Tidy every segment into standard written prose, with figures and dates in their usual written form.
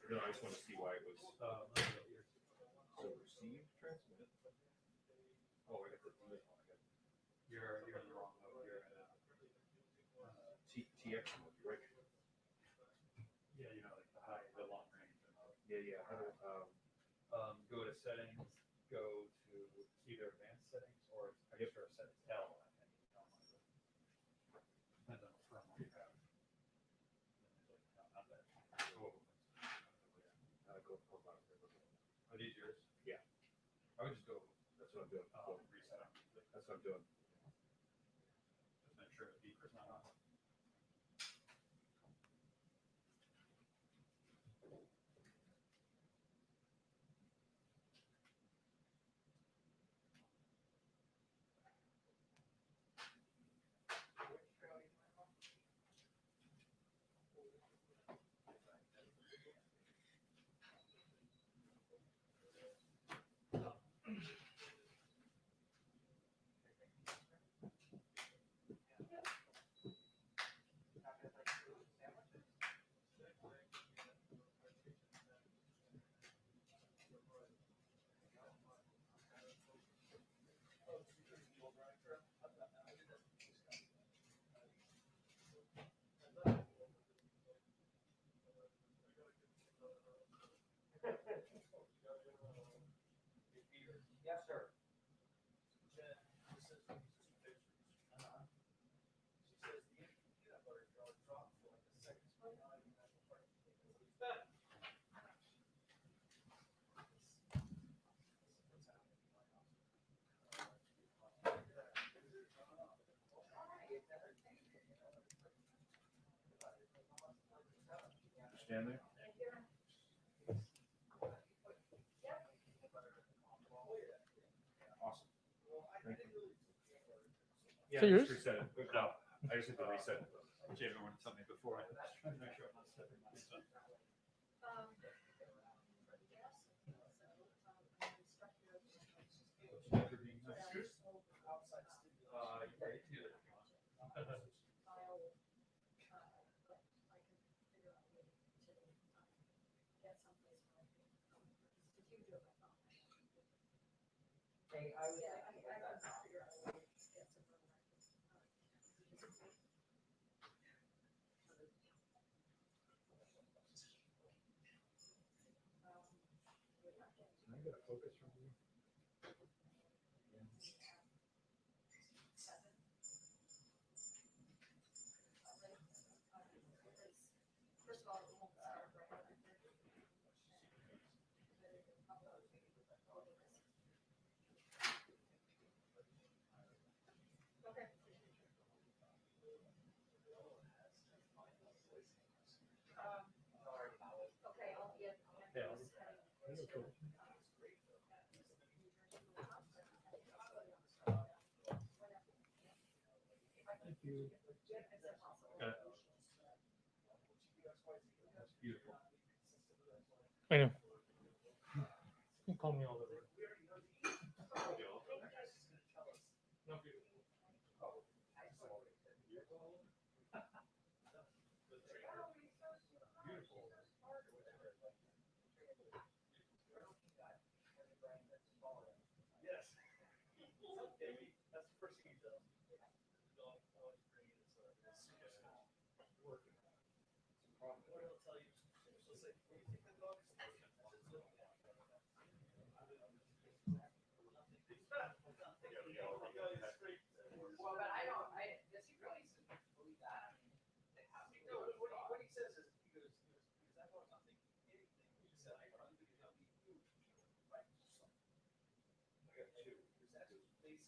No, I just want to see why it was. So receive, transmit. Oh, I got the D. You're in the wrong mode. You're at TX mode, right? Yeah, you know, like the long range. Yeah. Go to settings. Go to either advanced settings or extra settings. L. Depends on what firmware you have. Are these yours? Yeah. I would just go. That's what I'm doing. Reset them. That's what I'm doing. Just make sure the beeper's not on. Yes, sir. Stand there. Awesome. Thank you. Yeah, So I yours? just reset it. No, I just hit the reset. Jay, everyone told me before. I was trying to make sure I'm not stepping on stuff. For being nice. Yeah, you can do that if you want. Hey, I was thinking about that. Can I get a focus from you? First of all, it won't start right away. Okay. Okay, I'll be at. Yeah. Thank you. Got it. That's beautiful. I know. You can call me all the way. No, beautiful. Yes. That's the first thing he does. What he'll tell you, she'll say, "Will you take the dog?"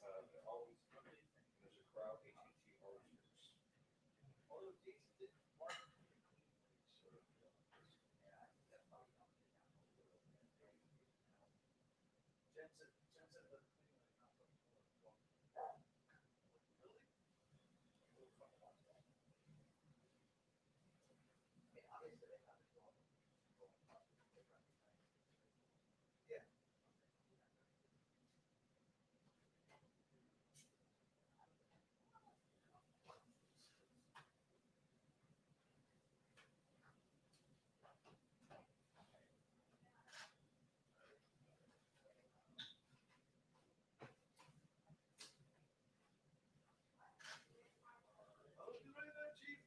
They're always, when there's a crowd, AT&T always works. All those dates that Mark. Sort of, Jensen, the really? I mean, obviously they have it going. Yeah. oh, you ready there, Chief?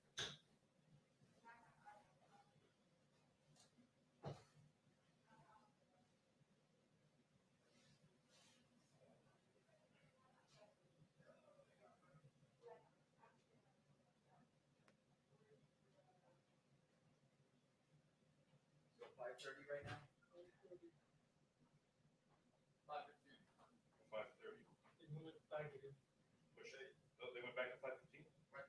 So 5:30 right now? 5:15. 5:30. They move it back again. Push it. Oh, they went back to 5:15?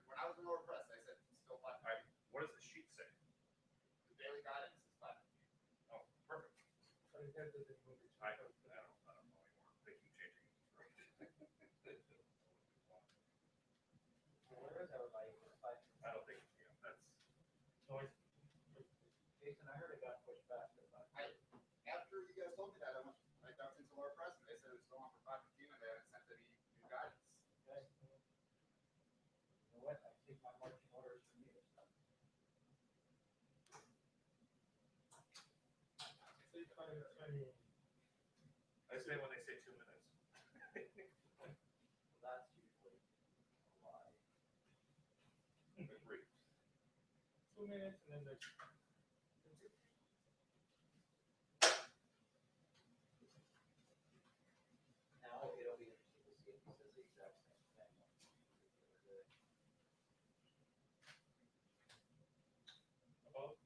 When I was in lower press, I said still 5:30. What does the sheet say? The daily guidance is 5:15. Oh, perfect. So they said that they move it. I don't know anymore. They keep changing it. Where is everybody? I don't think, that's, No, I, Jason, I heard it got pushed back to five. After you guys told me that, I dumped into lower press and they said it was still on for 5:15 and they haven't sent any new guidance. Okay. You know what? I take my marching orders from you. say 5:20. I say when they say 2 minutes. Well, that's usually a lie. Agree. 2 minutes and then the. Now it'll be interesting to see if he says the exact same thing. About,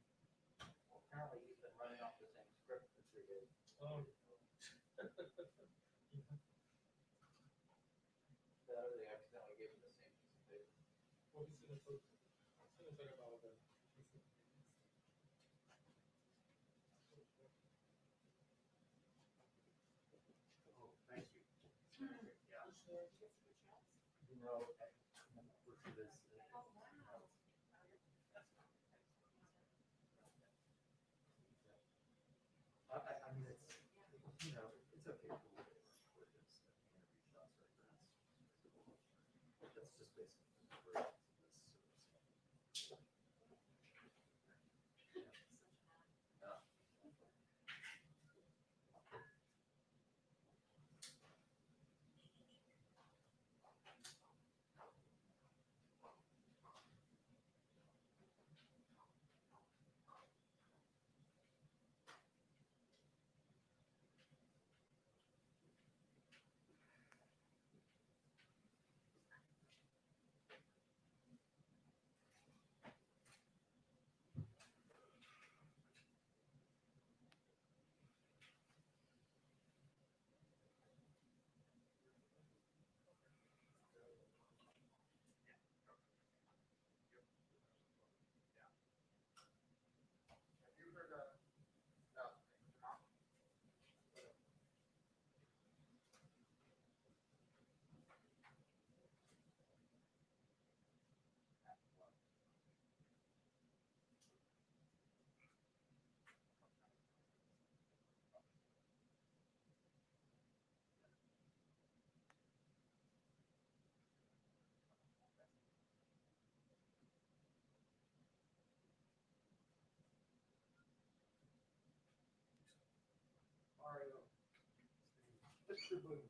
Well, apparently he's been running off the same script for 3 days. Better they accidentally gave him the same piece of paper. Well, he's gonna talk about the. Oh, thank you. Yeah. You know, for this. I mean, it's, you know, it's okay for what it is, interview shots right now. That's just basically. Have you heard about Vermont? Mario. Mr. Bloomberg.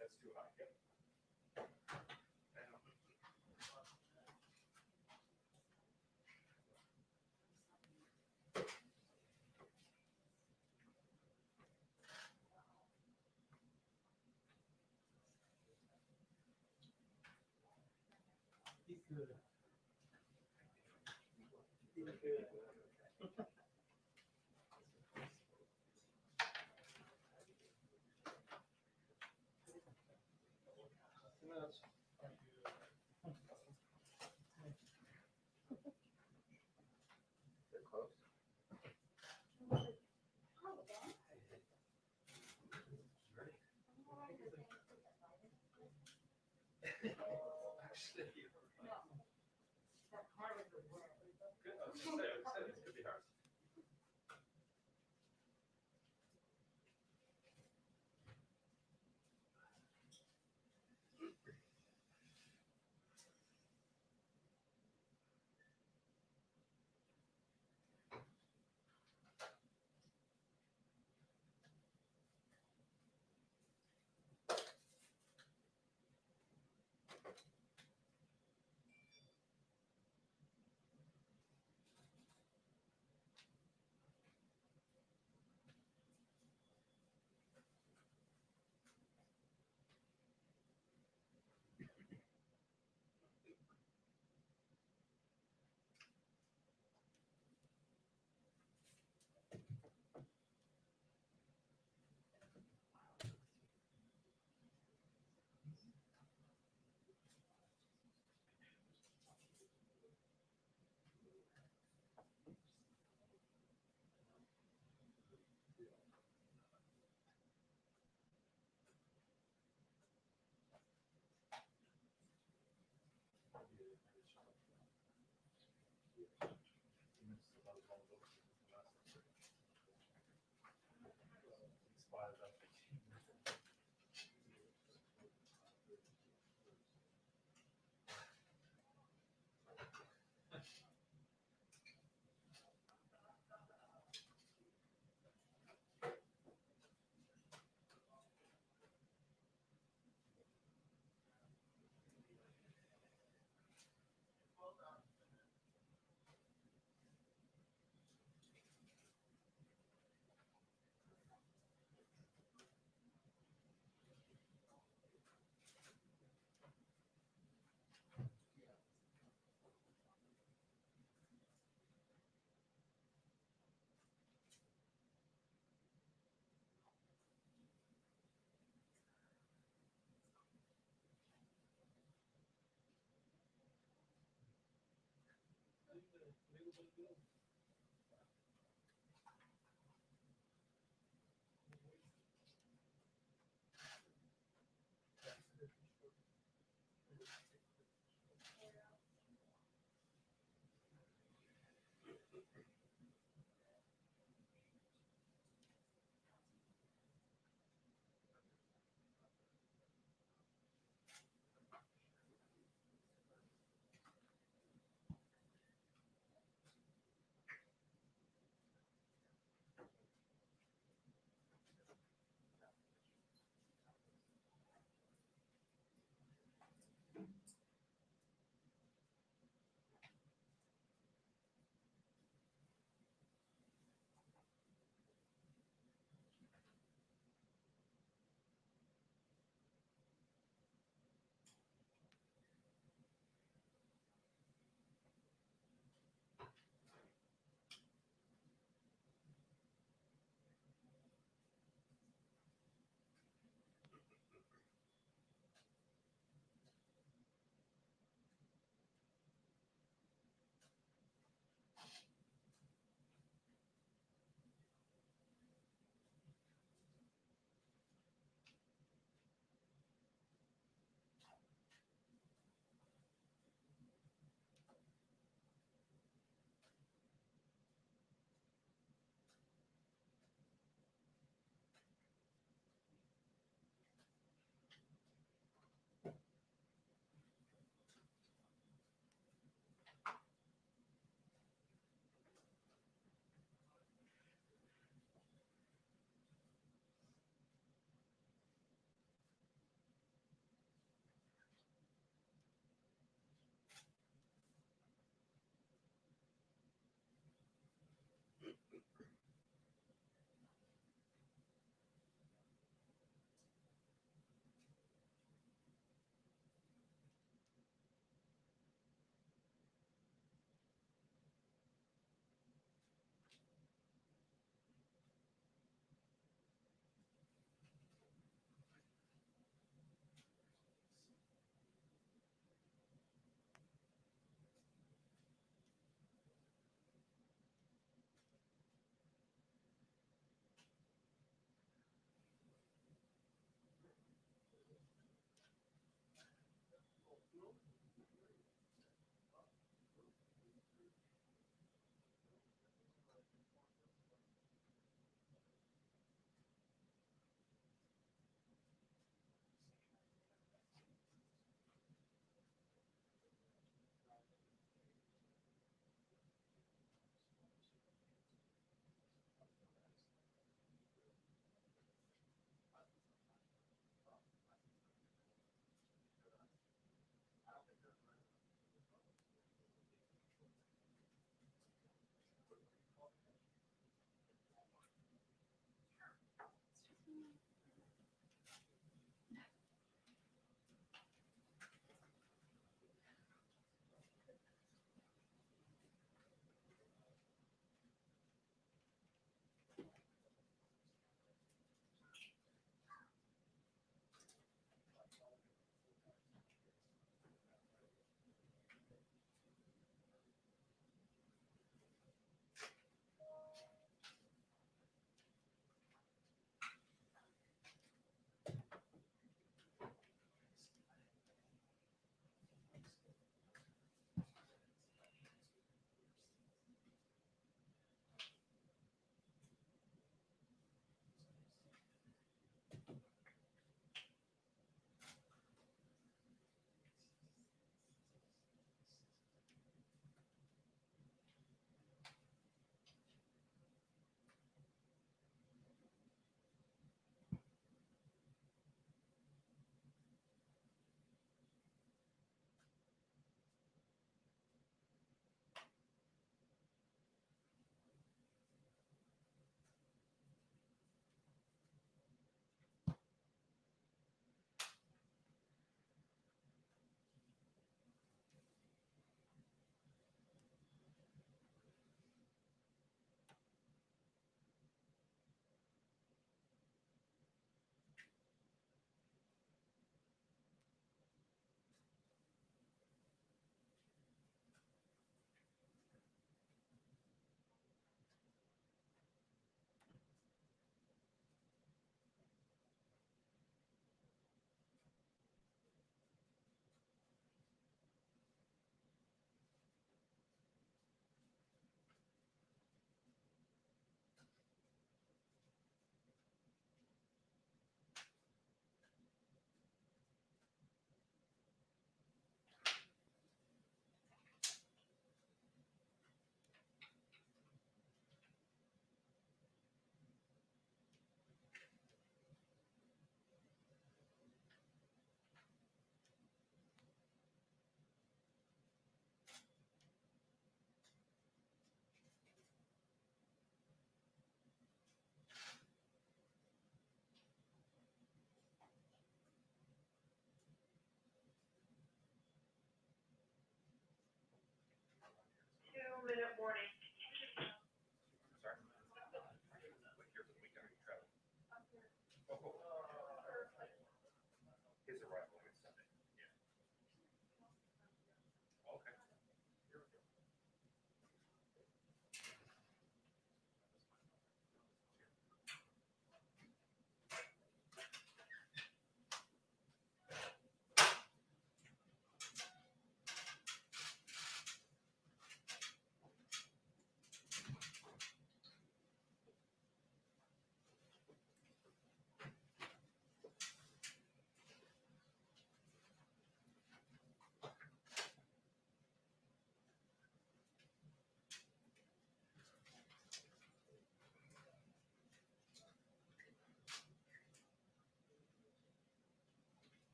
That's too high. Yep. He's good. He's good. They're close. Good. I was gonna say, it could be hard.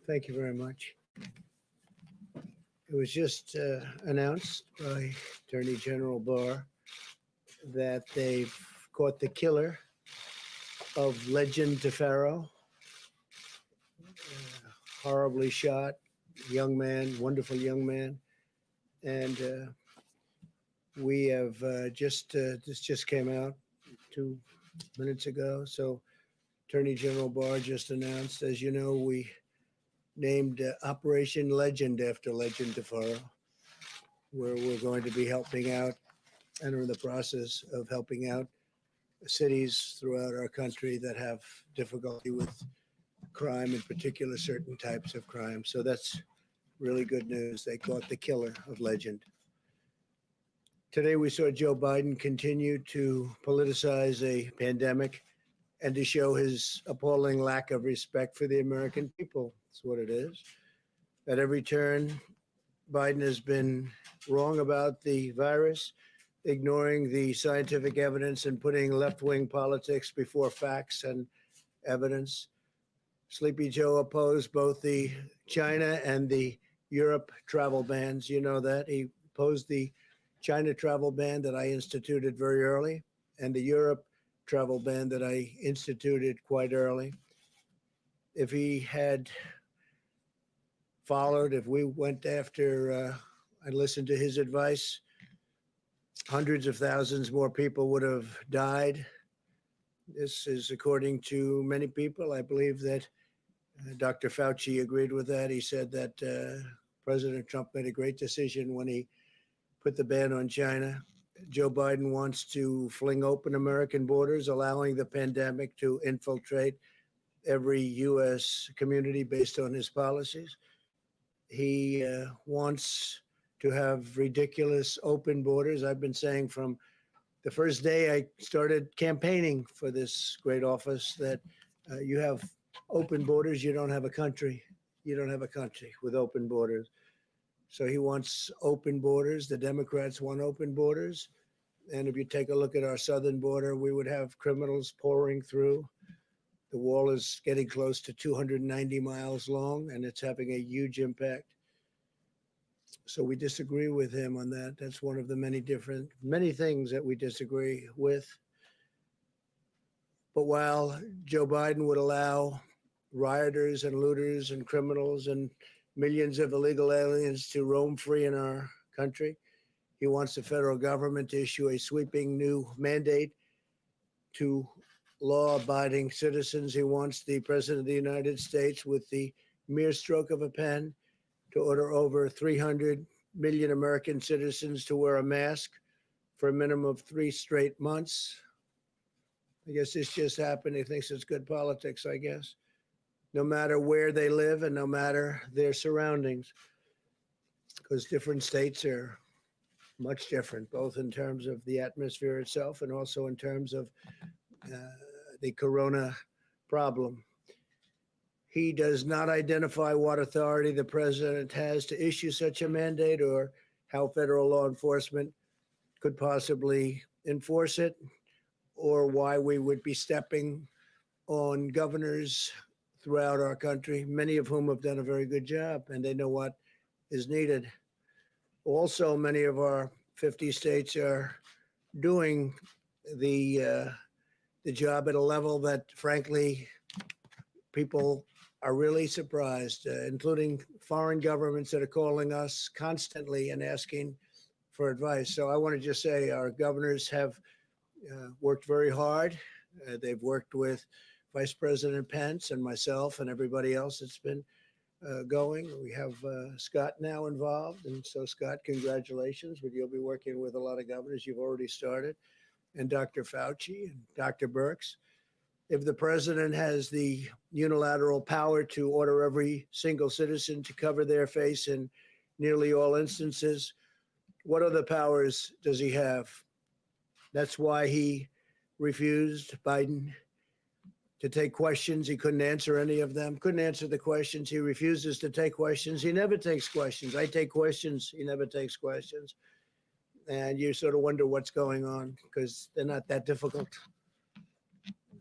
Thank you very much. It was just announced by Attorney General Barr that they've caught the killer of Legend DeFaro, horribly shot, young man, wonderful young man. And we have this just came out 2 minutes ago. So Attorney General Barr just announced, as you know, we named Operation Legend after Legend DeFaro, where we're going to be helping out and are in the process of helping out cities throughout our country that have difficulty with crime, in particular certain types of crime. So that's really good news. They caught the killer of Legend. Today we saw Joe Biden continue to politicize a pandemic and to show his appalling lack of respect for the American people. That's what it is. At every turn, Biden has been wrong about the virus, ignoring the scientific evidence and putting left-wing politics before facts and evidence. Sleepy Joe opposed both the China and the Europe travel bans. You know that. He opposed the China travel ban that I instituted very early and the Europe travel ban that I instituted quite early. If he had followed, if we went after and listened to his advice, hundreds of thousands more people would have died. This is according to many people. I believe that Dr. Fauci agreed with that. He said that President Trump made a great decision when he put the ban on China. Joe Biden wants to fling open American borders, allowing the pandemic to infiltrate every U.S. community based on his policies. He wants to have ridiculous open borders. I've been saying from the first day I started campaigning for this great office that you have open borders, you don't have a country. You don't have a country with open borders. So he wants open borders. The Democrats want open borders. And if you take a look at our southern border, we would have criminals pouring through. The wall is getting close to 290 miles long, and it's having a huge impact. So we disagree with him on that. That's one of the many things that we disagree with. But while Joe Biden would allow rioters and looters and criminals and millions of illegal aliens to roam free in our country. He wants the federal government to issue a sweeping new mandate to law-abiding citizens. He wants the President of the United States, with the mere stroke of a pen, to order over 300 million American citizens to wear a mask for a minimum of 3 straight months. I guess this just happened. He thinks it's good politics, I guess. No matter where they live and no matter their surroundings, because different states are much different, both in terms of the atmosphere itself and also in terms of the corona problem. He does not identify what authority the president has to issue such a mandate or how federal law enforcement could possibly enforce it, or why we would be stepping on governors throughout our country, many of whom have done a very good job and they know what is needed. Also, many of our 50 states are doing the job at a level that, frankly, people are really surprised, including foreign governments that are calling us constantly and asking for advice. So I want to just say our governors have worked very hard. They've worked with Vice President Pence and myself and everybody else that's been going. We have Scott now involved. And so, Scott, congratulations. You'll be working with a lot of governors. You've already started. And Dr. Fauci and Dr. Birx. If the president has the unilateral power to order every single citizen to cover their face in nearly all instances, what other powers does he have? That's why he refused, Biden, to take questions. He couldn't answer any of them, couldn't answer the questions. He refuses to take questions. He never takes questions. I take questions. He never takes questions. And you sort of wonder what's going on, because they're not that difficult.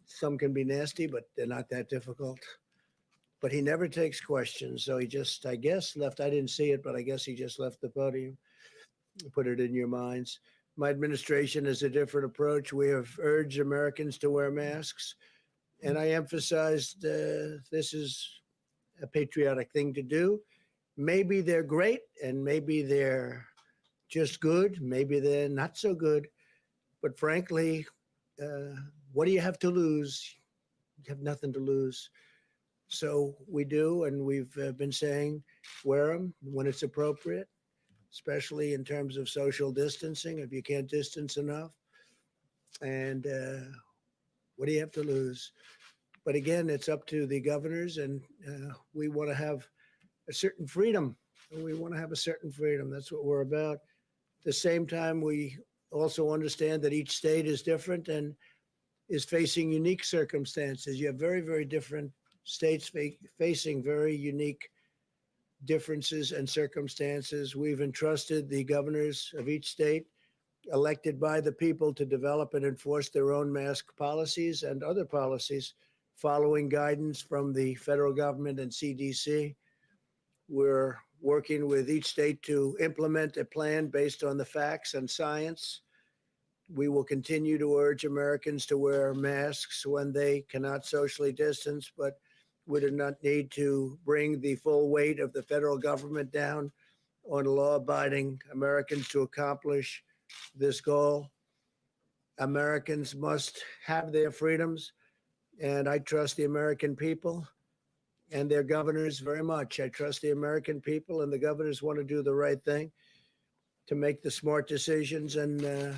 Some can be nasty, but they're not that difficult. But he never takes questions. So he just, I guess, left. I didn't see it, but I guess he just left the podium. Put it in your minds. My administration has a different approach. We have urged Americans to wear masks. And I emphasized this is a patriotic thing to do. Maybe they're great, and maybe they're just good. Maybe they're not so good. But frankly, what do you have to lose? You have nothing to lose. So we do, and we've been saying wear them when it's appropriate, especially in terms of social distancing, if you can't distance enough. And what do you have to lose? But again, it's up to the governors, and we want to have a certain freedom. We want to have a certain freedom. That's what we're about. At the same time, we also understand that each state is different and is facing unique circumstances. You have very, very different states facing very unique differences and circumstances. We've entrusted the governors of each state, elected by the people, to develop and enforce their own mask policies and other policies, following guidance from the federal government and CDC. We're working with each state to implement a plan based on the facts and science. We will continue to urge Americans to wear masks when they cannot socially distance, but we do not need to bring the full weight of the federal government down on law-abiding Americans to accomplish this goal. Americans must have their freedoms, and I trust the American people and their governors very much. I trust the American people, and the governors want to do the right thing to make the smart decisions. And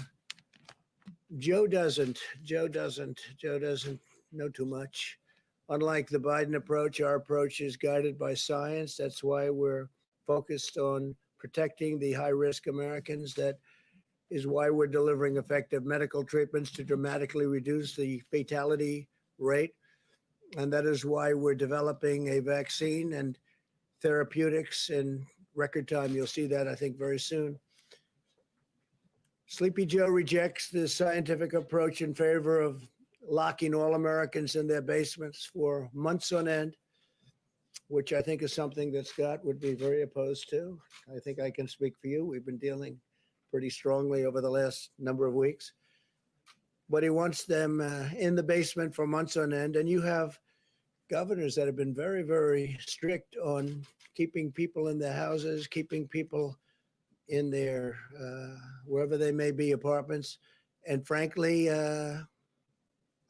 Joe doesn't know too much. Unlike the Biden approach, our approach is guided by science. That's why we're focused on protecting the high-risk Americans. That is why we're delivering effective medical treatments to dramatically reduce the fatality rate. And that is why we're developing a vaccine and therapeutics in record time. You'll see that, I think, very soon. Sleepy Joe rejects the scientific approach in favor of locking all Americans in their basements for months on end, which I think is something that Scott would be very opposed to. I think I can speak for you. We've been dealing pretty strongly over the last number of weeks. But he wants them in the basement for months on end. And you have governors that have been very, very strict on keeping people in their houses, keeping people in their wherever they may be apartments. And frankly, I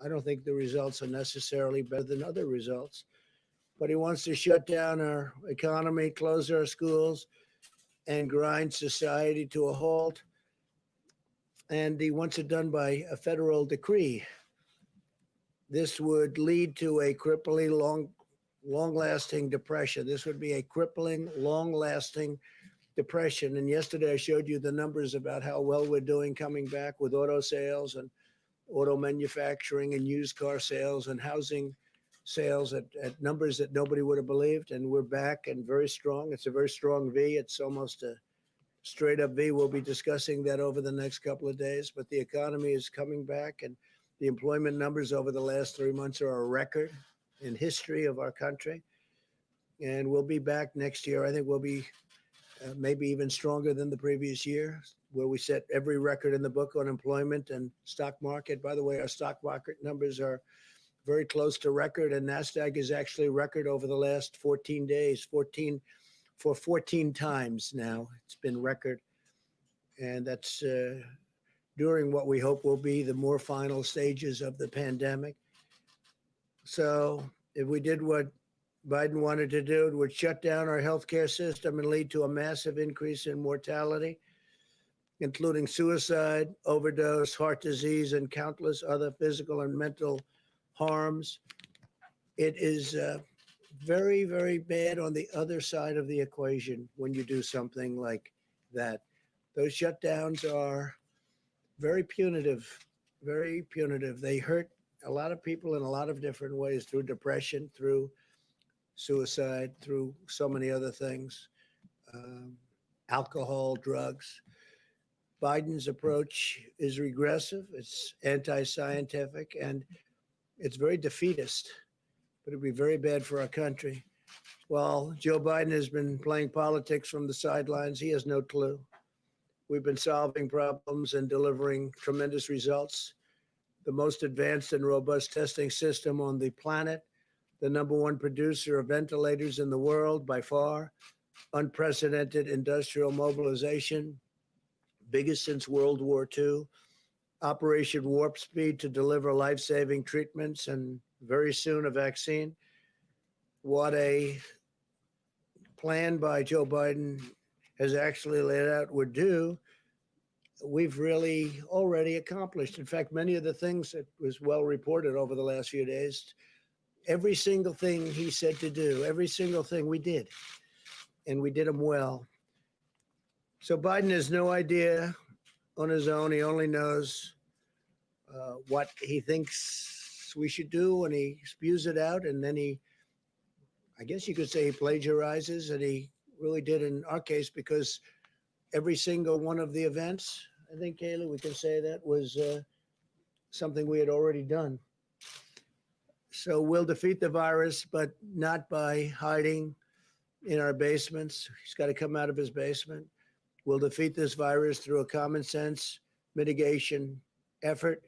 don't think the results are necessarily better than other results. But he wants to shut down our economy, close our schools, and grind society to a halt. And he wants it done by a federal decree. This would lead to a crippling, long-lasting depression. This would be a crippling, long-lasting depression. And yesterday I showed you the numbers about how well we're doing coming back with auto sales and auto manufacturing and used car sales and housing sales at numbers that nobody would have believed. And we're back and very strong. It's a very strong V. It's almost a straight up V. We'll be discussing that over the next couple of days. But the economy is coming back, and the employment numbers over the last 3 months are a record in history of our country. And we'll be back next year. I think we'll be maybe even stronger than the previous year, where we set every record in the book on employment and stock market. By the way, our stock market numbers are very close to record, and NASDAQ is actually record over the last 14 days, 14 times now. It's been record. And that's during what we hope will be the more final stages of the pandemic. So if we did what Biden wanted to do, it would shut down our healthcare system and lead to a massive increase in mortality, including suicide, overdose, heart disease, and countless other physical and mental harms. It is very, very bad on the other side of the equation when you do something like that. Those shutdowns are very punitive, very punitive. They hurt a lot of people in a lot of different ways, through depression, through suicide, through so many other things, alcohol, drugs. Biden's approach is regressive, it's anti-scientific, and it's very defeatist, but it'd be very bad for our country. While Joe Biden has been playing politics from the sidelines, he has no clue. We've been solving problems and delivering tremendous results. The most advanced and robust testing system on the planet, the number one producer of ventilators in the world by far, unprecedented industrial mobilization, biggest since World War II, Operation Warp Speed to deliver life-saving treatments, and very soon a vaccine. What a plan by Joe Biden has actually laid out would do, we've really already accomplished. In fact, many of the things that was well reported over the last few days, every single thing he said to do, every single thing we did, and we did them well. So Biden has no idea on his own. He only knows what he thinks we should do, and he spews it out, and then I guess you could say he plagiarizes, and he really did in our case, because every single one of the events, I think, Kayla, we can say that was something we had already done. So we'll defeat the virus, but not by hiding in our basements. He's got to come out of his basement. We'll defeat this virus through a common sense mitigation effort,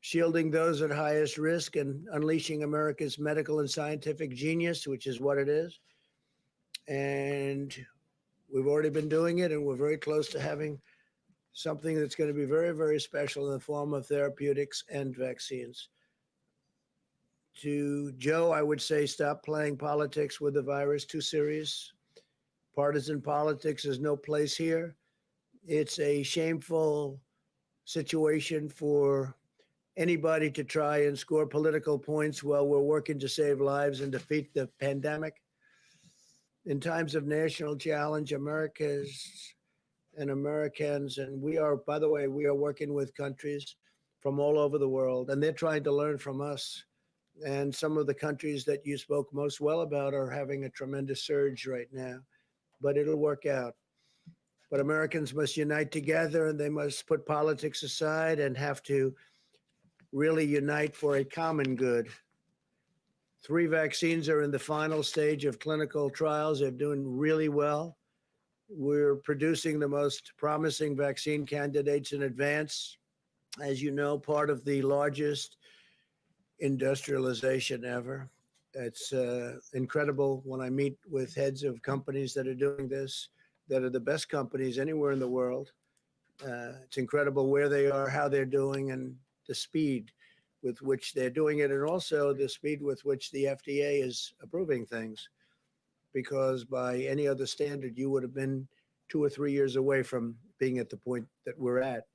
shielding those at highest risk and unleashing America's medical and scientific genius, which is what it is. And we've already been doing it, and we're very close to having something that's going to be very, very special in the form of therapeutics and vaccines. To Joe, I would say stop playing politics with the virus, too serious. Partisan politics is no place here. It's a shameful situation for anybody to try and score political points while we're working to save lives and defeat the pandemic. In times of national challenge, Americans and Americans, and we are, by the way, we are working with countries from all over the world, and they're trying to learn from us. And some of the countries that you spoke most well about are having a tremendous surge right now, but it'll work out. But Americans must unite together, and they must put politics aside and have to really unite for a common good. 3 vaccines are in the final stage of clinical trials. They're doing really well. We're producing the most promising vaccine candidates in advance. As you know, part of the largest industrialization ever. It's incredible when I meet with heads of companies that are doing this, that are the best companies anywhere in the world. It's incredible where they are, how they're doing, and the speed with which they're doing it, and also the speed with which the FDA is approving things. Because by any other standard, you would have been 2 or 3 years away from being at the point that we're at.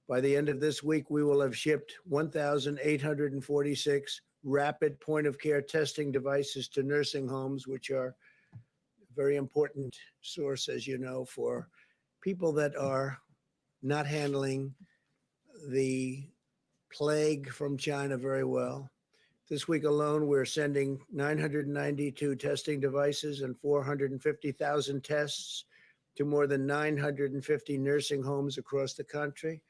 By the end of this week, we will have shipped 1,846 rapid point of care testing devices to nursing homes, which are a very important source, as you know, for people that are not handling the plague from China very well. This week alone, we're sending 992 testing devices and 450,000 tests to more than 950 nursing homes across the country.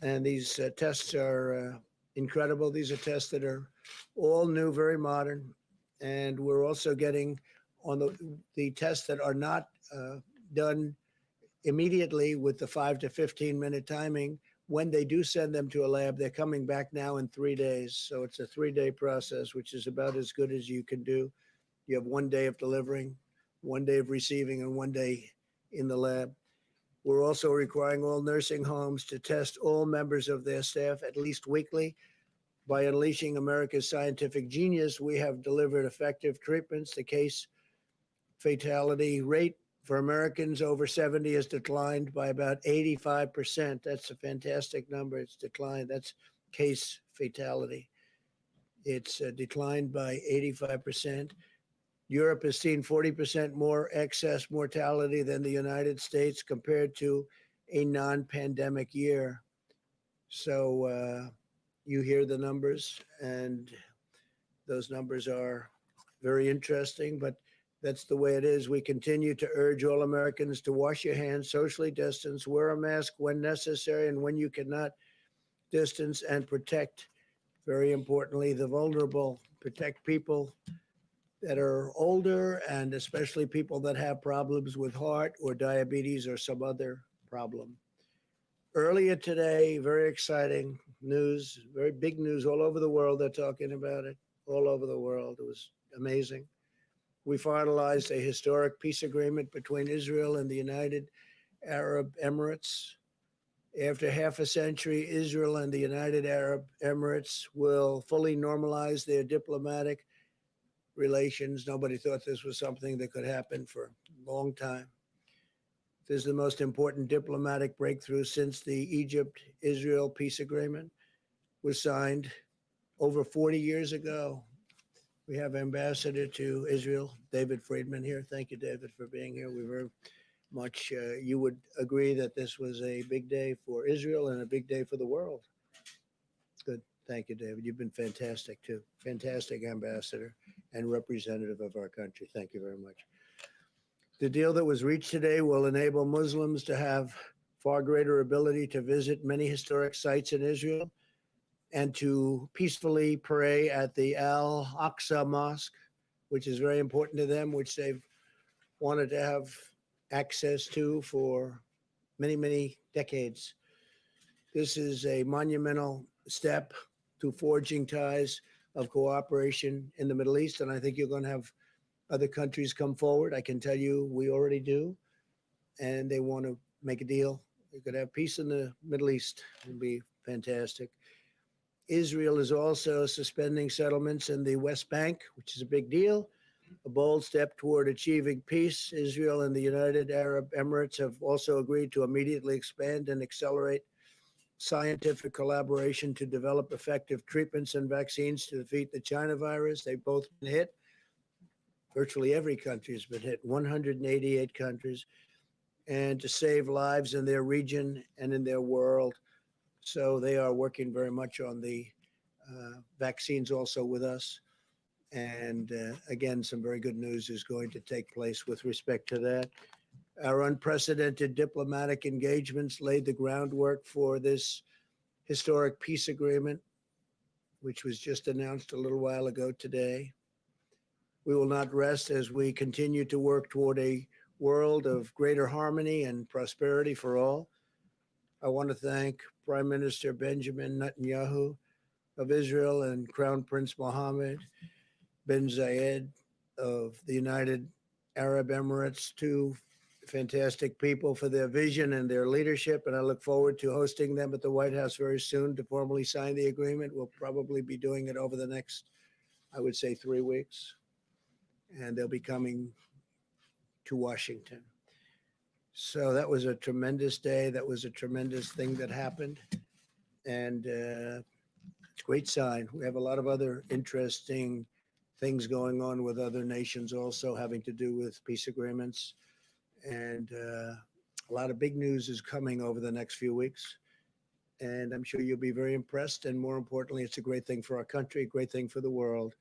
And these tests are incredible. These are tests that are all new, very modern. And we're also getting on the tests that are not done immediately with the 5 to 15 minute timing. When they do send them to a lab, they're coming back now in 3 days. So it's a 3-day process, which is about as good as you can do. You have 1 day of delivering, 1 day of receiving, and 1 day in the lab. We're also requiring all nursing homes to test all members of their staff at least weekly. By unleashing America's scientific genius, we have delivered effective treatments. The case fatality rate for Americans over 70 has declined by about 85%. That's a fantastic number. It's declined. That's case fatality. It's declined by 85%. Europe has seen 40% more excess mortality than the United States compared to a non-pandemic year. So you hear the numbers, and those numbers are very interesting, but that's the way it is. We continue to urge all Americans to wash your hands, socially distance, wear a mask when necessary, and when you cannot, distance and protect, very importantly, the vulnerable. Protect people that are older, and especially people that have problems with heart or diabetes or some other problem. Earlier today, very exciting news, very big news all over the world. They're talking about it all over the world. It was amazing. We finalized a historic peace agreement between Israel and the United Arab Emirates. After half a century, Israel and the United Arab Emirates will fully normalize their diplomatic relations. Nobody thought this was something that could happen for a long time. This is the most important diplomatic breakthrough since the Egypt-Israel peace agreement was signed over 40 years ago. We have Ambassador to Israel, David Friedman, here. Thank you, David, for being here. We very much, you would agree that this was a big day for Israel and a big day for the world. Good. Thank you, David. You've been fantastic, too. Fantastic ambassador and representative of our country. Thank you very much. The deal that was reached today will enable Muslims to have far greater ability to visit many historic sites in Israel and to peacefully pray at the Al-Aqsa Mosque, which is very important to them, which they've wanted to have access to for many, many decades. This is a monumental step to forging ties of cooperation in the Middle East, and I think you're going to have other countries come forward. I can tell you we already do, and they want to make a deal. We could have peace in the Middle East. It would be fantastic. Israel is also suspending settlements in the West Bank, which is a big deal, a bold step toward achieving peace. Israel and the United Arab Emirates have also agreed to immediately expand and accelerate scientific collaboration to develop effective treatments and vaccines to defeat the China virus. They've both been hit. Virtually every country has been hit, 188 countries, and to save lives in their region and in their world. So they are working very much on the vaccines also with us. And again, some very good news is going to take place with respect to that. Our unprecedented diplomatic engagements laid the groundwork for this historic peace agreement, which was just announced a little while ago today. We will not rest as we continue to work toward a world of greater harmony and prosperity for all. I want to thank Prime Minister Benjamin Netanyahu of Israel and Crown Prince Mohammed bin Zayed of the United Arab Emirates, two fantastic people for their vision and their leadership. And I look forward to hosting them at the White House very soon to formally sign the agreement. We'll probably be doing it over the next, I would say, 3 weeks. And they'll be coming to Washington. So that was a tremendous day. That was a tremendous thing that happened. And it's a great sign. We have a lot of other interesting things going on with other nations also having to do with peace agreements. And a lot of big news is coming over the next few weeks. And I'm sure you'll be very impressed. And more importantly, it's a great thing for our country, a great thing for the world.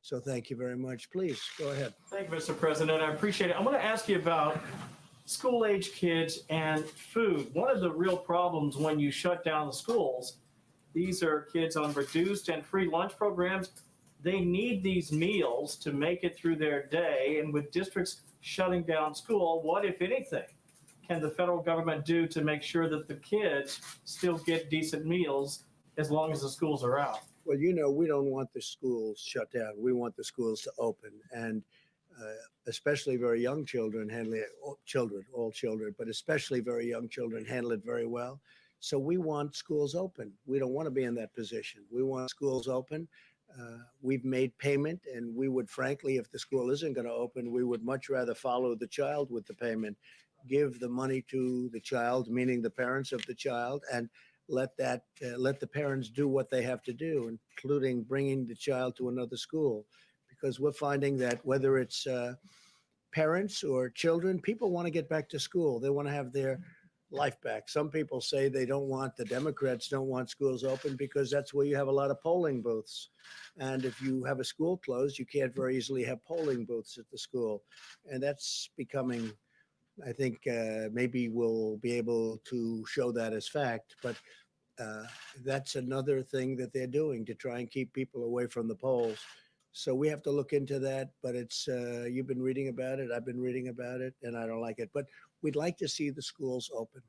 So thank you very much. Please go ahead. Thank you, Mr. President. I appreciate it. I want to ask you about school-age kids and food. One of the real problems when you shut down the schools, these are kids on reduced and free lunch programs. They need these meals to make it through their day. And with districts shutting down school, what, if anything, can the federal government do to make sure that the kids still get decent meals as long as the schools are out? Well, you know, we don't want the schools shut down. We want the schools to open, and especially very young children handle it. All children, but especially very young children handle it very well. So we want schools open. We don't want to be in that position. We want schools open. We've made payment, and we would, frankly, if the school isn't going to open, we would much rather follow the child with the payment, give the money to the child, meaning the parents of the child, and let the parents do what they have to do, including bringing the child to another school, because we're finding that whether it's parents or children, people want to get back to school. They want to have their life back. Some people say the Democrats don't want schools open because that's where you have a lot of polling booths. And if you have a school closed, you can't very easily have polling booths at the school. And that's becoming, I think maybe we'll be able to show that as fact, but that's another thing that they're doing to try and keep people away from the polls. So we have to look into that, but it's, you've been reading about it, I've been reading about it, and I don't like it. But we'd like to see the schools open.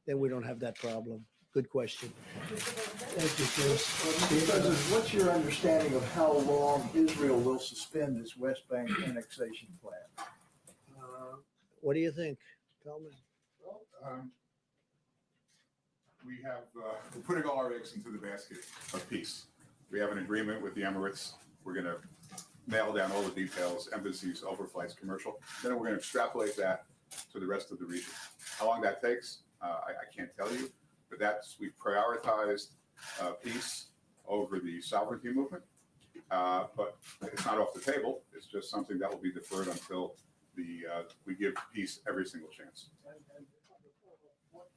Then we don't have that problem. Good question. Thank you, Chris. Mr. President, what's your understanding of how long Israel will suspend its West Bank annexation plan? What do you think? Tell me. Well, we're putting all our eggs into the basket of peace. We have an agreement with the Emirates. We're going to nail down all the details, embassies, overflights, commercial. Then we're going to extrapolate that to the rest of the region. How long that takes, I can't tell you, but we've prioritized peace over the sovereignty movement. But it's not off the table. It's just something that will be deferred until we give peace every single chance. And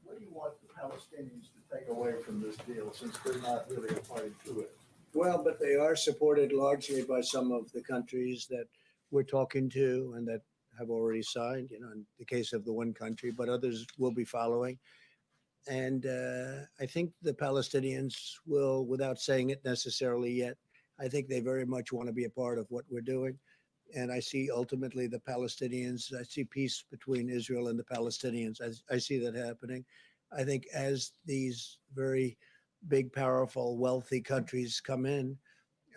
what do you want the Palestinians to take away from this deal, since they're not really a party to it? Well, but they are supported largely by some of the countries that we're talking to and that have already signed, in the case of the one country, but others will be following. And I think the Palestinians will, without saying it necessarily yet, I think they very much want to be a part of what we're doing. And I see ultimately the Palestinians, I see peace between Israel and the Palestinians. I see that happening. I think as these very big, powerful, wealthy countries come in,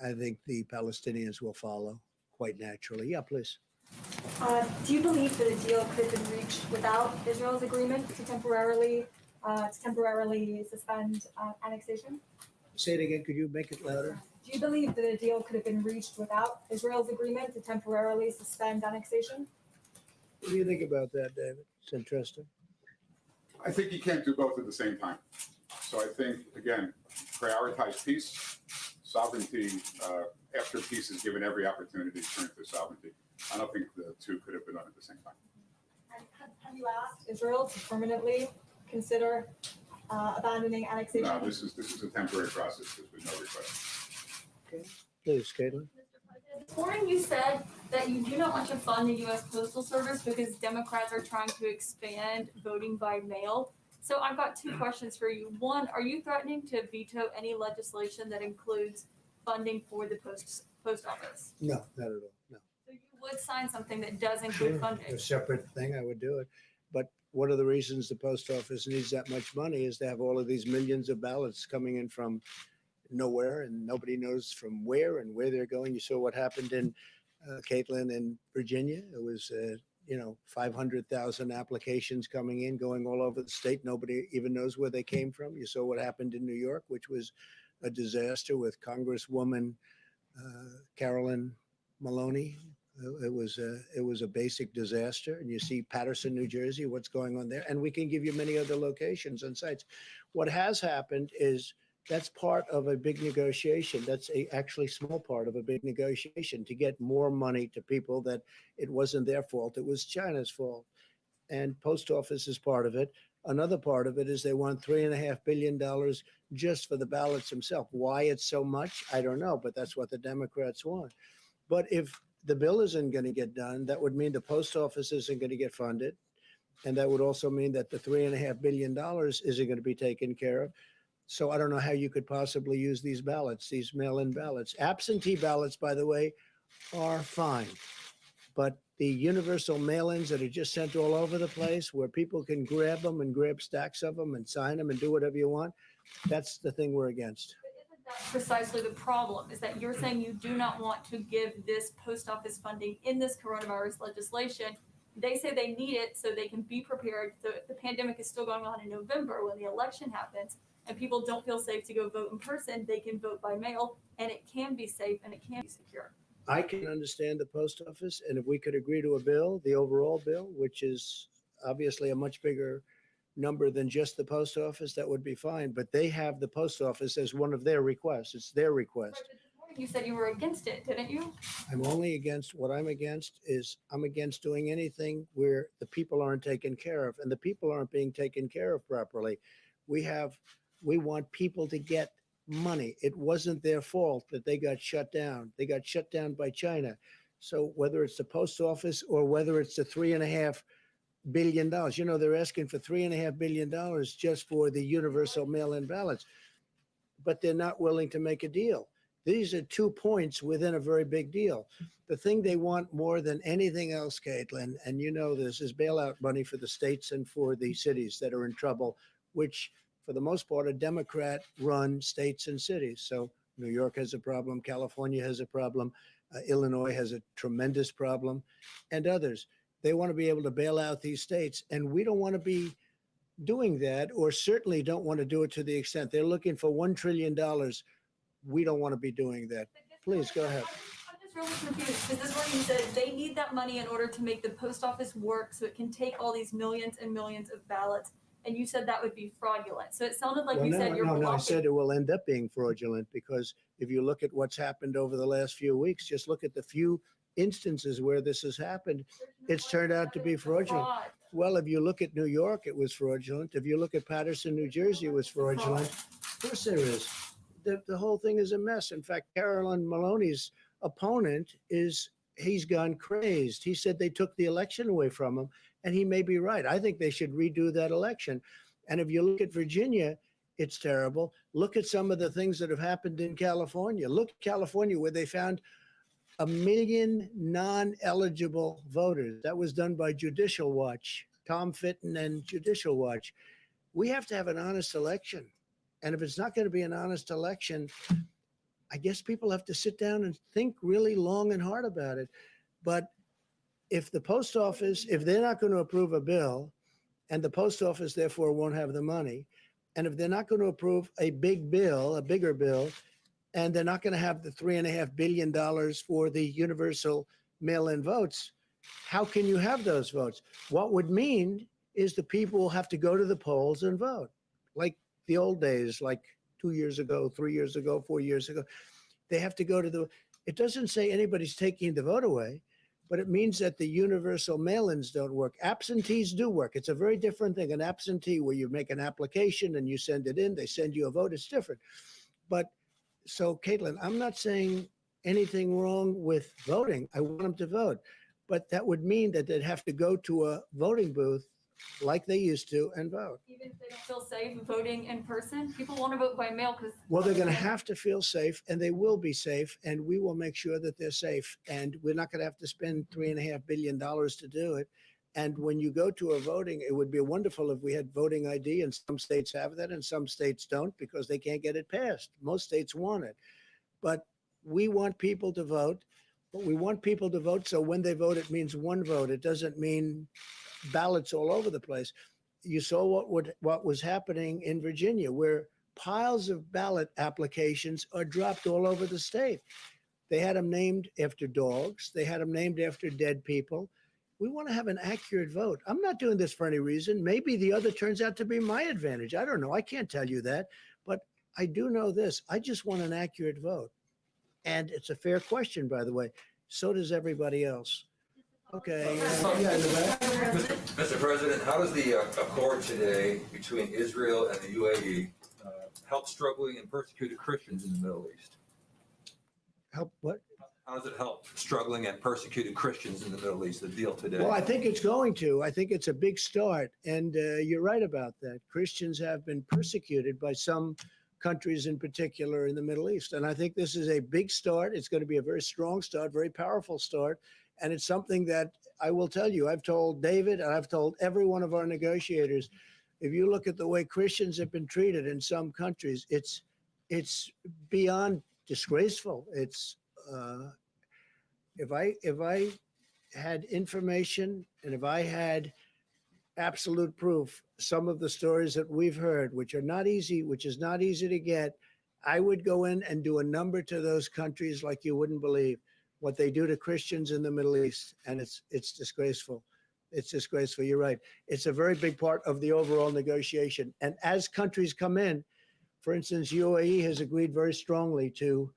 I think the Palestinians will follow quite naturally. Yeah, please. Do you believe that a deal could have been reached without Israel's agreement to temporarily suspend annexation? Say it again. Could you make it louder? Do you believe that a deal could have been reached without Israel's agreement to temporarily suspend annexation? What do you think about that, David? It's interesting. I think you can't do both at the same time. So I think, again, prioritize peace, sovereignty. After peace is given every opportunity to turn to sovereignty. I don't think the two could have been done at the same time. And have you asked Israel to permanently consider abandoning annexation? No, this is a temporary process. There's been no request. Okay. Please, Caitlin. This morning you said that you do not want to fund the U.S. Postal Service because Democrats are trying to expand voting by mail. So I've got two questions for you. One, are you threatening to veto any legislation that includes funding for the post office? No, not at all. No. So you would sign something that does include funding? A separate thing, I would do it. But one of the reasons the post office needs that much money is to have all of these millions of ballots coming in from nowhere, and nobody knows from where and where they're going. You saw what happened in Caitlin in Virginia. It was 500,000 applications coming in, going all over the state. Nobody even knows where they came from. You saw what happened in New York, which was a disaster with Congresswoman Carolyn Maloney. It was a basic disaster. And you see Paterson, New Jersey, what's going on there. And we can give you many other locations and sites. What has happened is that's part of a big negotiation. That's a actually small part of a big negotiation to get more money to people that it wasn't their fault. It was China's fault. And post office is part of it. Another part of it is they want $3.5 billion just for the ballots themselves. Why it's so much, I don't know, but that's what the Democrats want. But if the bill isn't going to get done, that would mean the post office isn't going to get funded. And that would also mean that the $3.5 billion isn't going to be taken care of. So I don't know how you could possibly use these ballots, these mail-in ballots. Absentee ballots, by the way, are fine. But the universal mail-ins that are just sent all over the place where people can grab them and grab stacks of them and sign them and do whatever you want, that's the thing we're against. That's precisely the problem, is that you're saying you do not want to give this post office funding in this coronavirus legislation. They say they need it so they can be prepared. So if the pandemic is still going on in November when the election happens and people don't feel safe to go vote in person, they can vote by mail, and it can be safe and it can be secure. I can understand the post office, and if we could agree to a bill, the overall bill, which is obviously a much bigger number than just the post office, that would be fine. But they have the post office as one of their requests. It's their request. Right, but this morning you said you were against it, didn't you? I'm only against, what I'm against is I'm against doing anything where the people aren't taken care of, and the people aren't being taken care of properly. We want people to get money. It wasn't their fault that they got shut down. They got shut down by China. So whether it's the post office or whether it's the $3.5 billion, they're asking for $3.5 billion just for the universal mail-in ballots, but they're not willing to make a deal. These are 2 points within a very big deal. The thing they want more than anything else, Caitlin, and this, is bailout money for the states and for the cities that are in trouble, which for the most part are Democrat-run states and cities. So New York has a problem, California has a problem, Illinois has a tremendous problem, and others. They want to be able to bail out these states, and we don't want to be doing that, or certainly don't want to do it to the extent they're looking for $1 trillion. We don't want to be doing that. Please go ahead. I'm just really confused, because this morning you said they need that money in order to make the post office work so it can take all these millions and millions of ballots. And you said that would be fraudulent. So it sounded like you said you're blocking. No, I said it will end up being fraudulent, because if you look at what's happened over the last few weeks, just look at the few instances where this has happened, it's turned out to be fraudulent. Well, if you look at New York, it was fraudulent. If you look at Paterson, New Jersey, it was fraudulent. Of course there is. The whole thing is a mess. In fact, Carolyn Maloney's opponent he's gone crazed. He said they took the election away from him, and he may be right. I think they should redo that election. And if you look at Virginia, it's terrible. Look at some of the things that have happened in California. Look at California, where they found 1 million non-eligible voters. That was done by Judicial Watch, Tom Fitton and Judicial Watch. We have to have an honest election. And if it's not going to be an honest election, I guess people have to sit down and think really long and hard about it. But if the post office, if they're not going to approve a bill, and the post office therefore won't have the money, and if they're not going to approve a big bill, a bigger bill, and they're not going to have the $3.5 billion for the universal mail-in votes, how can you have those votes? What would mean is the people will have to go to the polls and vote, like the old days, like 2 years ago, 3 years ago, 4 years ago. They have to go to it doesn't say anybody's taking the vote away, but it means that the universal mail-ins don't work. Absentees do work. It's a very different thing. An absentee, where you make an application and you send it in, they send you a vote, it's different. But so, Caitlin, I'm not saying anything wrong with voting. I want them to vote. But that would mean that they'd have to go to a voting booth like they used to and vote. Even if they don't feel safe voting in person, people want to vote by mail because. Well, they're going to have to feel safe, and they will be safe, and we will make sure that they're safe. And we're not going to have to spend $3.5 billion to do it. And when you go to a voting, it would be wonderful if we had voting ID, and some states have that and some states don't because they can't get it passed. Most states want it. But we want people to vote. But we want people to vote so when they vote, it means one vote. It doesn't mean ballots all over the place. You saw what was happening in Virginia, where piles of ballot applications are dropped all over the state. They had them named after dogs. They had them named after dead people. We want to have an accurate vote. I'm not doing this for any reason. Maybe the other turns out to be my advantage. I don't know. I can't tell you that. But I do know this. I just want an accurate vote. And it's a fair question, by the way. So does everybody else. Okay. Mr. President, how does the accord today between Israel and the UAE help struggling and persecuted Christians in the Middle East? Help what? How does it help struggling and persecuted Christians in the Middle East, the deal today? Well, I think it's going to. I think it's a big start. And you're right about that. Christians have been persecuted by some countries in particular in the Middle East. And I think this is a big start. It's going to be a very strong start, very powerful start. And it's something that I will tell you, I've told David and I've told every one of our negotiators, if you look at the way Christians have been treated in some countries, it's beyond disgraceful. It's if I had information and if I had absolute proof, some of the stories that we've heard, which is not easy to get, I would go in and do a number to those countries like you wouldn't believe what they do to Christians in the Middle East, and it's disgraceful. It's disgraceful. You're right. It's a very big part of the overall negotiation. And as countries come in, for instance, UAE has agreed very strongly to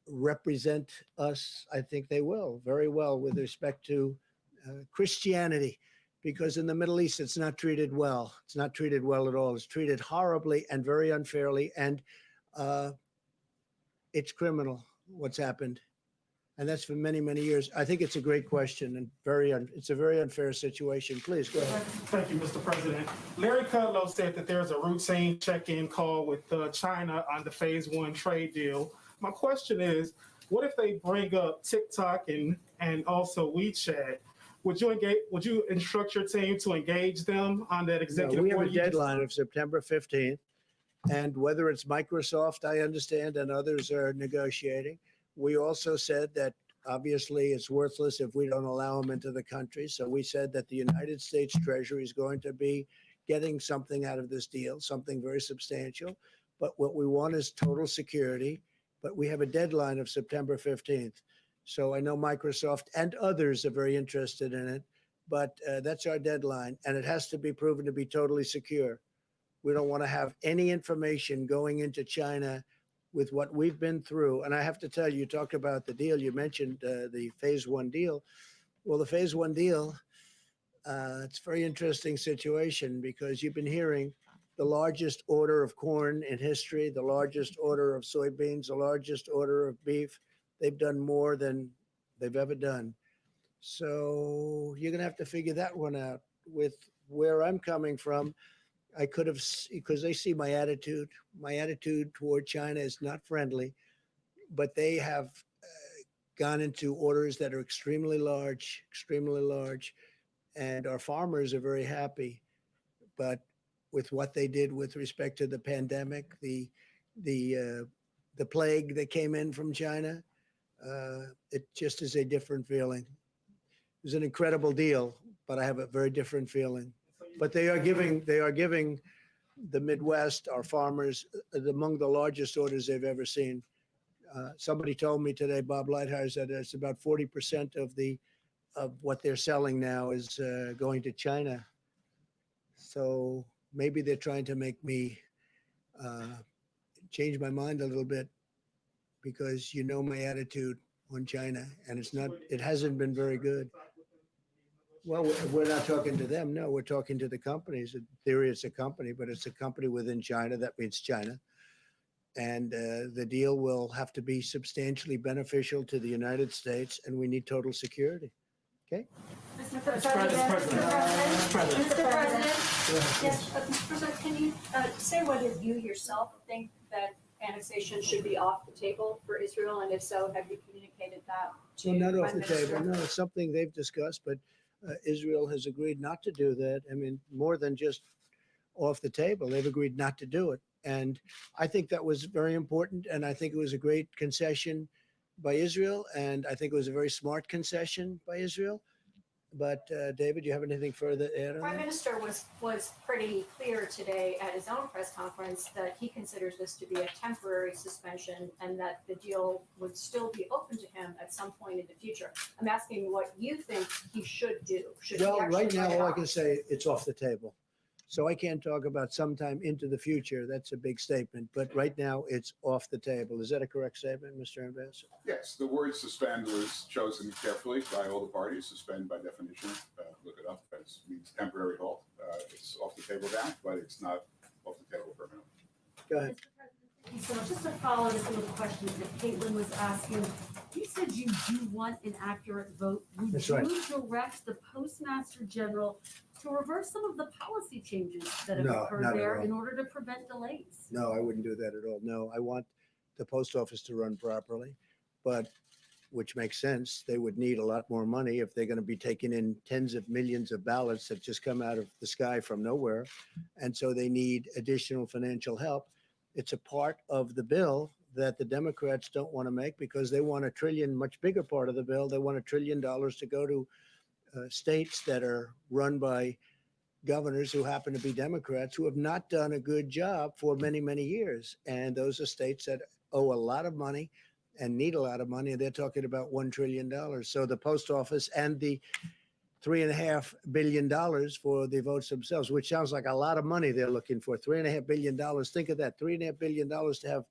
represent us. I think they will very well with respect to Christianity, because in the Middle East, it's not treated well. It's not treated well at all. It's treated horribly and very unfairly. And it's criminal what's happened. And that's for many, many years. I think it's a great question and it's a very unfair situation. Please go ahead. Thank you, Mr. President. Larry Kudlow said that there's a routine check-in call with China on the phase 1 trade deal. My question is, what if they bring up TikTok and also WeChat? Would you instruct your team to engage them on that executive order? We have a deadline of September 15th. And whether it's Microsoft, I understand, and others are negotiating. We also said that obviously it's worthless if we don't allow them into the country. So we said that the United States Treasury is going to be getting something out of this deal, something very substantial. But what we want is total security. But we have a deadline of September 15th. So I know Microsoft and others are very interested in it. But that's our deadline. And it has to be proven to be totally secure. We don't want to have any information going into China with what we've been through. And I have to tell you, you talked about the deal. You mentioned the phase 1 deal. Well, the phase 1 deal, it's a very interesting situation because you've been hearing the largest order of corn in history, the largest order of soybeans, the largest order of beef. They've done more than they've ever done. So you're going to have to figure that one out. With where I'm coming from, I could have, because they see my attitude. My attitude toward China is not friendly, but they have gone into orders that are extremely large, and our farmers are very happy. But with what they did with respect to the pandemic, the plague that came in from China, it just is a different feeling. It was an incredible deal, but I have a very different feeling. But they are giving the Midwest, our farmers, among the largest orders they've ever seen. Somebody told me today, Bob Lighthizer, that it's about 40% of what they're selling now is going to China. So maybe they're trying to make me change my mind a little bit, because you know my attitude on China, and it hasn't been very good. Well, we're not talking to them. No, we're talking to the companies. In theory, it's a company, but it's a company within China. That means China. And the deal will have to be substantially beneficial to the United States, and we need total security. Okay? Mr. President. Yes, Mr. President, can you say whether you yourself think that annexation should be off the table for Israel? And if so, have you communicated that to Well, not off Prime the table. Minister? No, it's something they've discussed, but Israel has agreed not to do that. I mean, more than just off the table, they've agreed not to do it. And I think that was very important. And I think it was a great concession by Israel. And I think it was a very smart concession by Israel. But David, do you have anything further to add on Prime that? Minister was pretty clear today at his own press conference that he considers this to be a temporary suspension and that the deal would still be open to him at some point in the future. I'm asking what you think he should do. Should he Well, actually right now, write it all I off? can say, it's off the table. So I can't talk about sometime into the future. That's a big statement. But right now, it's off the table. Is that a correct statement, Mr. Ambassador? Yes, the word suspend was chosen carefully by all the parties. Suspend by definition, look it up, it means temporary halt. It's off the table now, but it's not off the table permanently. Go ahead. Thank you so much. Just to follow to some of the questions that Caitlin was asking, you said you do want an accurate vote. Would That's right. you direct the Postmaster General to reverse some of the policy changes that have No, occurred not at there all. in order to prevent delays? No, I wouldn't do that at all. No, I want the post office to run properly, but which makes sense. They would need a lot more money if they're going to be taking in tens of millions of ballots that just come out of the sky from nowhere. And so they need additional financial help. It's a part of the bill that the Democrats don't want to make because they want $1 trillion, much bigger part of the bill. They want $1 trillion to go to states that are run by governors who happen to be Democrats who have not done a good job for many, many years. And those are states that owe a lot of money and need a lot of money. And they're talking about $1 trillion. So the post office and the $3.5 billion for the votes themselves, which sounds like a lot of money they're looking for. $3.5 billion. Think of that. $3.5 billion to have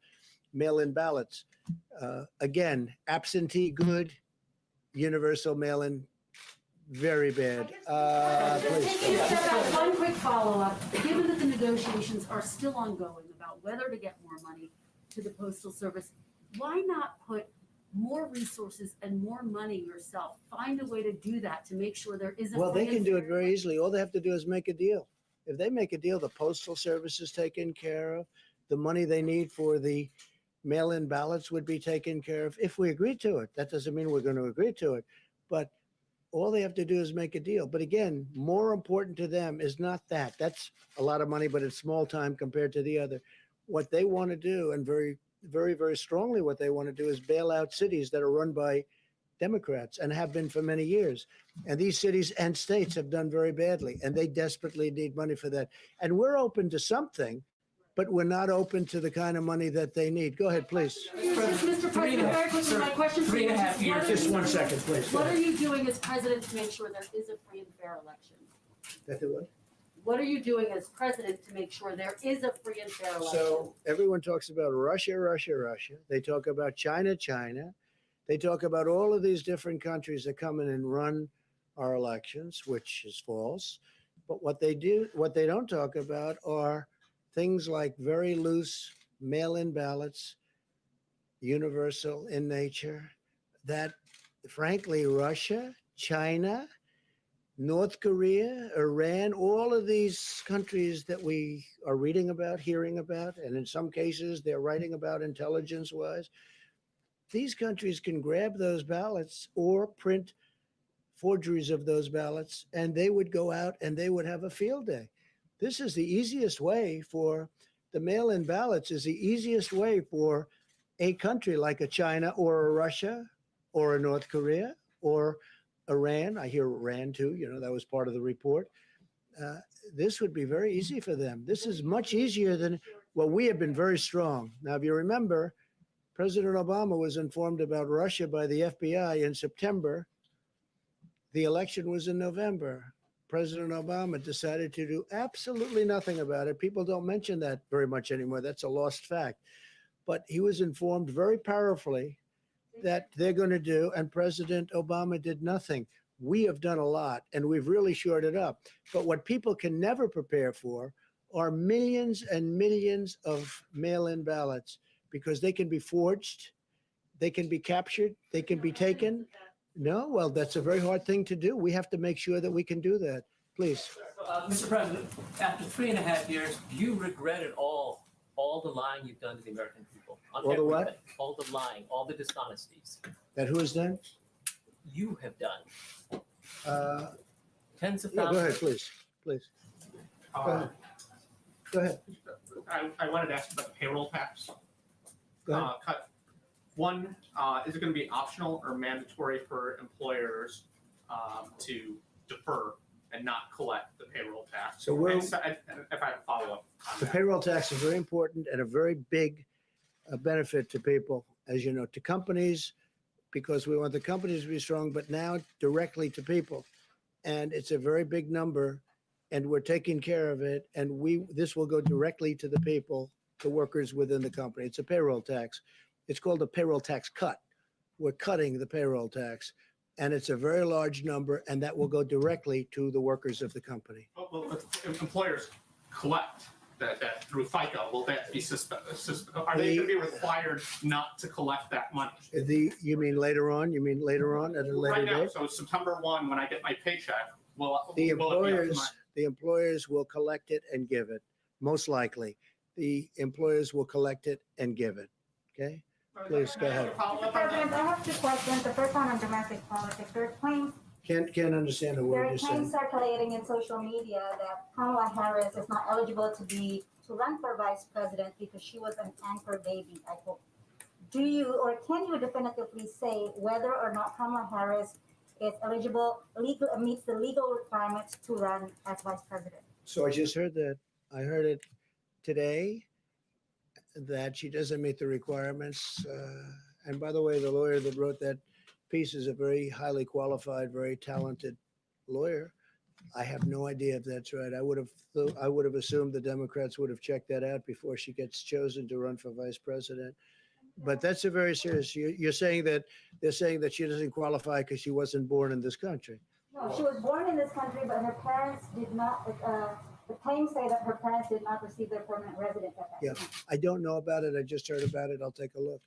mail-in ballots. Again, absentee good, universal mail-in very bad. Please. One quick follow-up. Given that the negotiations are still ongoing about whether to get more money to the Postal Service, why not put more resources and more money yourself? Find a way to do that to make sure there isn't. Well, they can do it very easily. All they have to do is make a deal. If they make a deal, the Postal Service is taken care of. The money they need for the mail-in ballots would be taken care of if we agree to it. That doesn't mean we're going to agree to it, but all they have to do is make a deal. But again, more important to them is not that. That's a lot of money, but it's small time compared to the other. What they want to do, and very, very, very strongly what they want to do, is bail out cities that are run by Democrats and have been for many years. And these cities and states have done very badly, and they desperately need money for that. And we're open to something, but we're not open to the kind of money that they need. Go ahead, please. Mr. President, very quickly, my question to you is just what are Just you 1 doing- second, please. Go What are ahead. you doing as president to make sure there is a free and fair election? That the what? What are you doing as president to make sure there is a free and fair election? So everyone talks about Russia, Russia, Russia. They talk about China, China. They talk about all of these different countries that come in and run our elections, which is false. But what they don't talk about are things like very loose mail-in ballots, universal in nature, that frankly, Russia, China, North Korea, Iran, all of these countries that we are reading about, hearing about, and in some cases they're writing about intelligence-wise, these countries can grab those ballots or print forgeries of those ballots, and they would go out and they would have a field day. This is the easiest way for the mail-in ballots, is the easiest way for a country like a China or a Russia or a North Korea or Iran. I hear Iran too, that was part of the report. This would be very easy for them. This is much easier than, well, we have been very strong. Now, if you remember, President Obama was informed about Russia by the FBI in September. The election was in November. President Obama decided to do absolutely nothing about it. People don't mention that very much anymore. That's a lost fact. But he was informed very powerfully that they're going to do, and President Obama did nothing. We have done a lot, and we've really shored it up. But what people can never prepare for are millions and millions of mail-in ballots, because they can be forged, they can be captured, they can be taken. No, well, that's a very hard thing to do. We have to make sure that we can do that. Please. Mr. President, after 3.5 years, do you regret it all the lying you've done to the American people? On All the what? everything. All the lying, all the dishonesties That who has done? you have done. tens of Yeah, thousands. go ahead, please, please. Go ahead. Go ahead. I wanted to ask about the payroll tax. Go ahead. Cut. One, is it going to be optional or mandatory for employers to defer and not collect the payroll tax? So we're- And if I have a follow-up on The that. payroll tax is very important and a very big benefit to people, as you know, to companies, because we want the companies to be strong, but now directly to people. And it's a very big number, and we're taking care of it. And this will go directly to the people, the workers within the company. It's a payroll tax. It's called a payroll tax cut. We're cutting the payroll tax, and it's a very large number, and that will go directly to the workers of the company. Well, if employers collect that through FICA, will that be are they going to be required not to collect that money? You mean later on? You mean later on at a later Right now, date? so September 1, when I get my paycheck, will The it be up to the employers will collect it and give it, most likely. The employers will collect it and give it. Okay? Please, go ahead. Follow up Mr. on President, that? I have two questions. The first one on domestic politics. There are claims Can't understand a There word are you're claims saying. circulating in social media that Kamala Harris is not eligible to run for vice president because she was an anchor baby, I hope. Do you or can you definitively say whether or not Kamala Harris is eligible, meets the legal requirements to run as vice president? So I just heard that. I heard it today that she doesn't meet the requirements. And by the way, the lawyer that wrote that piece is a very highly qualified, very talented lawyer. I have no idea if that's right. I would have assumed the Democrats would have checked that out before she gets chosen to run for vice president. But that's a very serious. You're saying that they're saying that she doesn't qualify because she wasn't born in this country. No, she was born in this country, but her parents did not. The claims say that her parents did not receive their permanent residence at that Yeah, time. I don't know about it. I just heard about it. I'll take a look.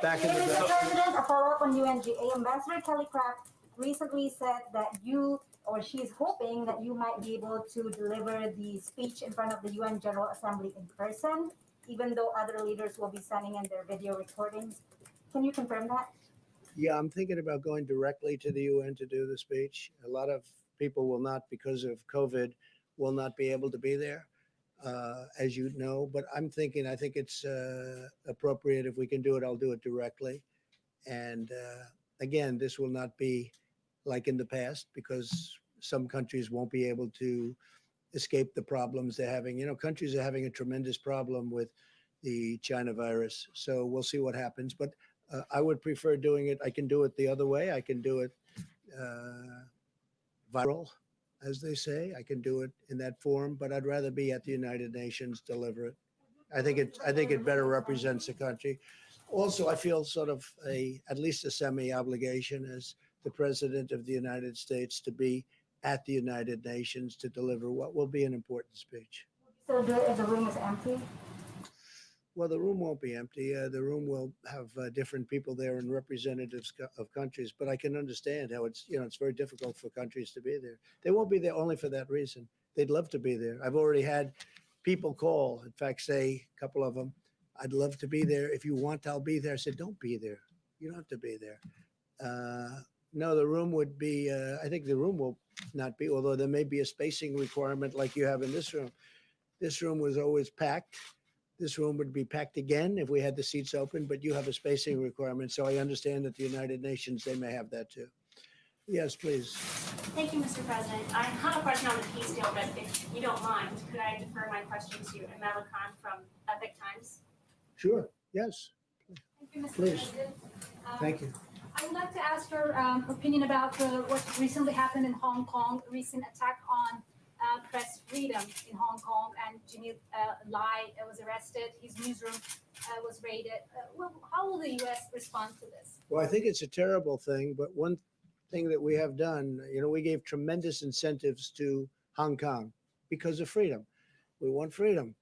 Back in the Mr. back. President, a follow-up on UNGA. Ambassador Kelly Craft recently said that she's hoping that you might be able to deliver the speech in front of the UN General Assembly in person, even though other leaders will be sending in their video recordings. Can you confirm that? Yeah, I'm thinking about going directly to the UN to do the speech. A lot of people will not, because of COVID, will not be able to be there, as you know. But I think it's appropriate if we can do it. I'll do it directly. And again, this will not be like in the past because some countries won't be able to escape the problems they're having. You know, countries are having a tremendous problem with the China virus. So we'll see what happens. But I would prefer doing it. I can do it the other way. I can do it viral, as they say. I can do it in that form, but I'd rather be at the United Nations, deliver it. I think it better represents the country. Also, I feel sort of at least a semi-obligation as the President of the United States to be at the United Nations to deliver what will be an important speech. So do it if the room is empty? Well, the room won't be empty. The room will have different people there and representatives of countries. But I can understand how it's very difficult for countries to be there. They won't be there only for that reason. They'd love to be there. I've already had people call, in fact, say a couple of them, "I'd love to be there. If you want, I'll be there." I said, "Don't be there. You don't have to be there." No, the room would be. I think the room will not be, although there may be a spacing requirement like you have in this room. This room was always packed. This room would be packed again if we had the seats open, but you have a spacing requirement. So I understand that the United Nations, they may have that too. Yes, please. Thank you, Mr. President. I have a question on the peace deal, but if you don't mind, could I defer my question to Amala Khan from Epic Times? Sure. Yes. Thank you, Mr. Please. President. Thank you. I would like to ask your opinion about what recently happened in Hong Kong, recent attack on press freedom in Hong Kong, and Jimmy Lai was arrested, his newsroom was raided. How will the U.S. respond to this? Well, I think it's a terrible thing, but one thing that we have done, we gave tremendous incentives to Hong Kong because of freedom. We want freedom.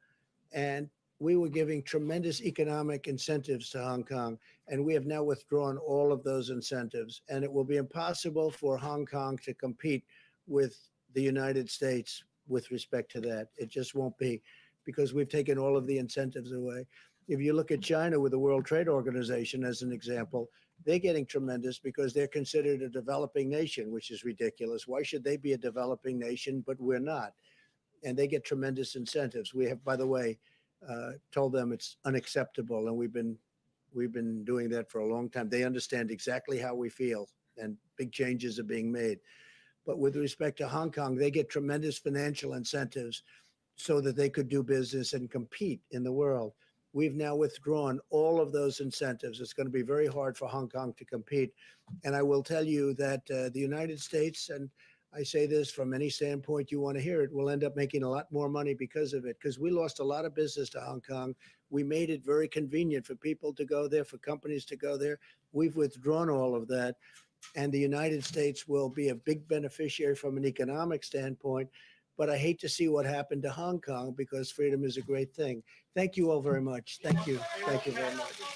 And we were giving tremendous economic incentives to Hong Kong, and we have now withdrawn all of those incentives. And it will be impossible for Hong Kong to compete with the United States with respect to that. It just won't be, because we've taken all of the incentives away. If you look at China with the World Trade Organization as an example, they're getting tremendous because they're considered a developing nation, which is ridiculous. Why should they be a developing nation, but we're not? And they get tremendous incentives. We have, by the way, told them it's unacceptable, and we've been doing that for a long time. They understand exactly how we feel, and big changes are being made. But with respect to Hong Kong, they get tremendous financial incentives so that they could do business and compete in the world. We've now withdrawn all of those incentives. It's going to be very hard for Hong Kong to compete. And I will tell you that the United States, and I say this from any standpoint you want to hear it, will end up making a lot more money because of it, because we lost a lot of business to Hong Kong. We made it very convenient for people to go there, for companies to go there. We've withdrawn all of that. And the United States will be a big beneficiary from an economic standpoint. But I hate to see what happened to Hong Kong, because freedom is a great thing. Thank you all very much. Thank you. Thank you very much.